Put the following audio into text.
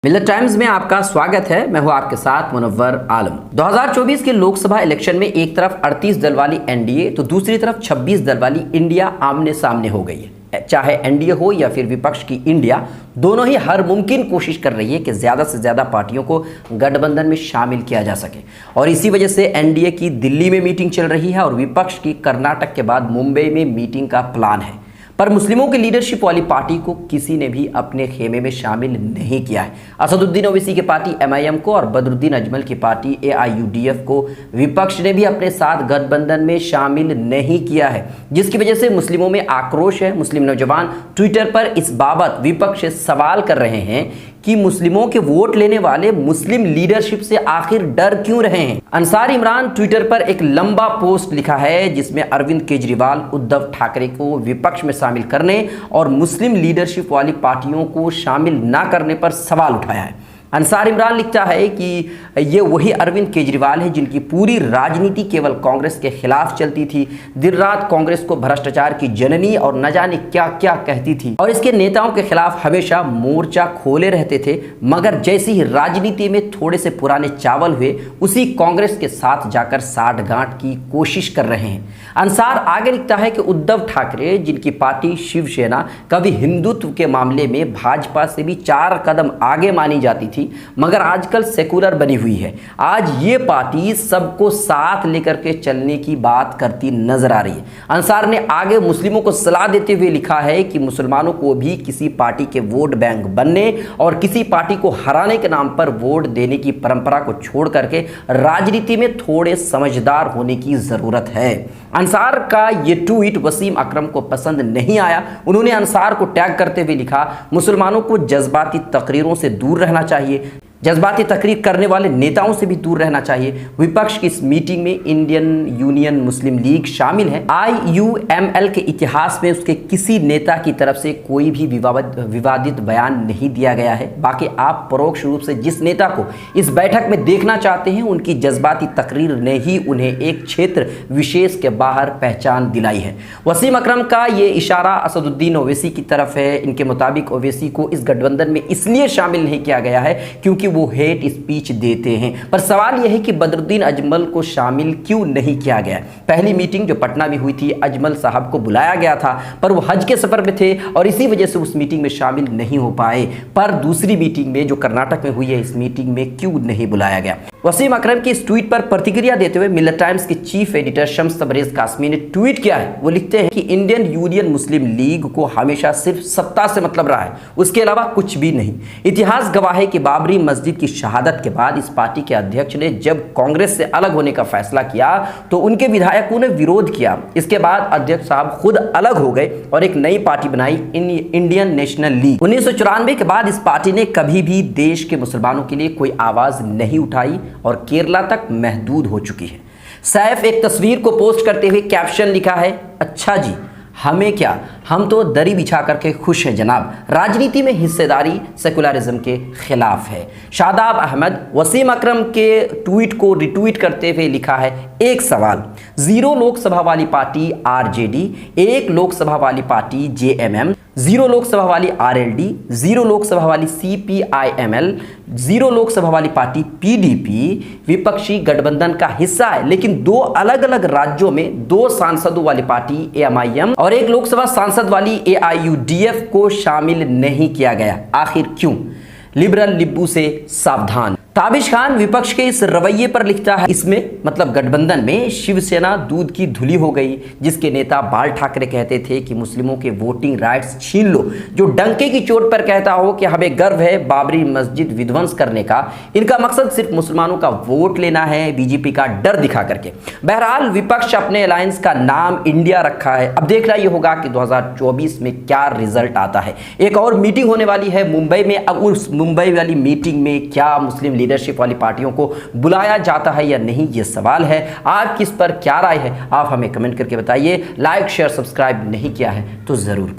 मिलत टाइम्स में आपका स्वागत है। मैं हूं आपके साथ मुनव्वर आलम। 2024 के लोकसभा इलेक्शन में एक तरफ 38 दल वाली एनडीए तो दूसरी तरफ 26 दल वाली इंडिया आमने सामने हो गई है। चाहे एनडीए हो या फिर विपक्ष की इंडिया, दोनों ही हर मुमकिन कोशिश कर रही है कि ज़्यादा से ज़्यादा पार्टियों को गठबंधन में शामिल किया जा सके। और इसी वजह से एनडीए की दिल्ली में मीटिंग चल रही है और विपक्ष की कर्नाटक के बाद मुंबई में मीटिंग का प्लान है। पर मुस्लिमों की लीडरशिप वाली पार्टी को किसी ने भी अपने खेमे में शामिल नहीं किया है। असदुद्दीन ओवैसी की पार्टी एमआईएम को और बदरुद्दीन अजमल की पार्टी एआईयूडीएफ को विपक्ष ने भी अपने साथ गठबंधन में शामिल नहीं किया है, जिसकी वजह से मुस्लिमों में आक्रोश है। मुस्लिम नौजवान ट्विटर पर इस बाबत विपक्ष से सवाल कर रहे हैं कि मुस्लिमों के वोट लेने वाले मुस्लिम लीडरशिप से आखिर डर क्यों रहे हैं। अंसार इमरान ट्विटर पर एक लंबा पोस्ट लिखा है जिसमें अरविंद केजरीवाल उद्धव ठाकरे को विपक्ष में शामिल करने और मुस्लिम लीडरशिप वाली पार्टियों को शामिल ना करने पर सवाल उठाया है। अंसार इमरान लिखता है कि ये वही अरविंद केजरीवाल है जिनकी पूरी राजनीति केवल कांग्रेस के खिलाफ चलती थी, दिन रात कांग्रेस को भ्रष्टाचार की जननी और न जाने क्या क्या कहती थी और इसके नेताओं के खिलाफ हमेशा मोर्चा खोले रहते थे। मगर जैसी ही राजनीति में थोड़े से पुराने चावल हुए, उसी कांग्रेस के साथ जाकर साठगांठ की कोशिश कर रहे हैं। अंसार आगे लिखता है कि उद्धव ठाकरे, जिनकी पार्टी शिवसेना कभी हिंदुत्व के मामले में भाजपा से भी 4 कदम आगे मानी जाती थी, मगर आजकल सेकुलर बनी हुई है। आज ये पार्टी सबको साथ लेकर के चलने की बात करती नजर आ रही है। अंसार ने आगे मुस्लिमों को सलाह देते हुए लिखा है कि मुसलमानों को भी किसी पार्टी के वोट बैंक बनने और किसी पार्टी को हराने के नाम पर वोट देने की परंपरा को छोड़ करके राजनीति में थोड़े समझदार होने की जरूरत है। अंसार का ये ट्वीट वसीम अकरम को पसंद नहीं आया। उन्होंने अंसार को टैग करते हुए लिखा, मुसलमानों को जज्बाती तकरीरों से दूर रहना चाहिए, जज्बाती तकरीर करने वाले नेताओं से भी दूर रहना चाहिए। विपक्ष की इस मीटिंग में इंडियन यूनियन मुस्लिम लीग शामिल है। आईयूएमएल के इतिहास में उसके किसी नेता की तरफ से कोई भी विवादित बयान नहीं दिया गया है। बाकी आप परोक्ष रूप से जिस नेता को इस बैठक में देखना चाहते हैं, उनकी जज्बाती तकरीर ने ही उन्हें एक क्षेत्र विशेष के बाहर पहचान दिलाई है। वसीम अकरम का ये इशारा असदुद्दीन ओवैसी की तरफ है। इनके मुताबिक ओवैसी को इस गठबंधन में इसलिए शामिल नहीं किया गया है क्योंकि वो हेट स्पीच देते हैं। पर सवाल यह है कि बदरुद्दीन अजमल को शामिल क्यों नहीं किया गया। पहली मीटिंग जो पटना में हुई थी, अजमल साहब को बुलाया गया था, पर वो हज के सफर में थे और इसी वजह से उस मीटिंग में शामिल नहीं हो पाए। पर दूसरी मीटिंग में जो कर्नाटक में हुई है, इस मीटिंग में क्यों नहीं बुलाया गया। वसीम अकरम की इस ट्वीट पर प्रतिक्रिया देते हुए मिलत टाइम्स के चीफ एडिटर शम्स तबरेज कासमी ने ट्वीट किया है। वो लिखते हैं कि इंडियन यूनियन मुस्लिम लीग को हमेशा सिर्फ सत्ता से मतलब रहा है, उसके अलावा कुछ भी नहीं। इतिहास गवाह है कि बाबरी मस्जिद की शहादत के बाद इस पार्टी के अध्यक्ष ने जब कांग्रेस से अलग होने का फैसला किया तो उनके विधायकों ने विरोध किया। इसके बाद अध्यक्ष साहब खुद अलग हो गए और एक नई पार्टी बनाई, इंडियन नेशनल लीग। 1994 के बाद इस पार्टी ने कभी भी देश के मुसलमानों के लिए कोई आवाज नहीं उठाई और केरला तक महदूद हो चुकी है। सैफ एक तस्वीर को पोस्ट करते हुए कैप्शन लिखा है, अच्छा जी हमें क्या, हम तो दरी बिछा करके खुश हैं जनाब। राजनीति में हिस्सेदारी सेकुलरिज्म के खिलाफ है। शादाब अहमद वसीम अकरम के ट्वीट को रिट्वीट करते हुए लिखा है, एक सवाल, 0 लोकसभा वाली पार्टी आरजेडी, 1 लोकसभा वाली पार्टी जेएमएम, 0 लोकसभा वाली आरएलडी, 0 लोकसभा वाली सीपीआईएमएल, 0 लोकसभा वाली पार्टी पीडीपी विपक्षी गठबंधन का हिस्सा है, लेकिन 2 अलग अलग राज्यों में 2 सांसदों वाली पार्टी एएमआईएम और 1 लोकसभा सांसद वाली एआईयूडीएफ को शामिल नहीं किया गया। आखिर क्यों? लिबरल लिब्बू से सावधान। ताबिश खान विपक्ष के इस रवैये पर लिखता है, इसमें मतलब गठबंधन में शिवसेना दूध की धुली हो गई। जिसके नेता बाल ठाकरे कहते थे कि मुस्लिमों के वोटिंग राइट्स छीन लो, जो डंके की चोट पर कहता हो कि हमें गर्व है बाबरी मस्जिद विध्वंस करने का, इनका मकसद सिर्फ मुसलमानों का वोट लेना है, बीजेपी का डर दिखा करके। बहरहाल विपक्ष अपने अलायंस का नाम इंडिया रखा है। अब देखना यह होगा कि 2024 में क्या रिजल्ट आता है। एक और मीटिंग होने वाली है मुंबई में। अब उस मुंबई वाली मीटिंग में क्या मुस्लिम लीडरशिप वाली पार्टियों को बुलाया जाता है या नहीं, ये सवाल है। आपकी इस पर क्या राय है, आप हमें कमेंट करके बताइए। लाइक शेयर सब्सक्राइब नहीं किया है तो जरूर करें।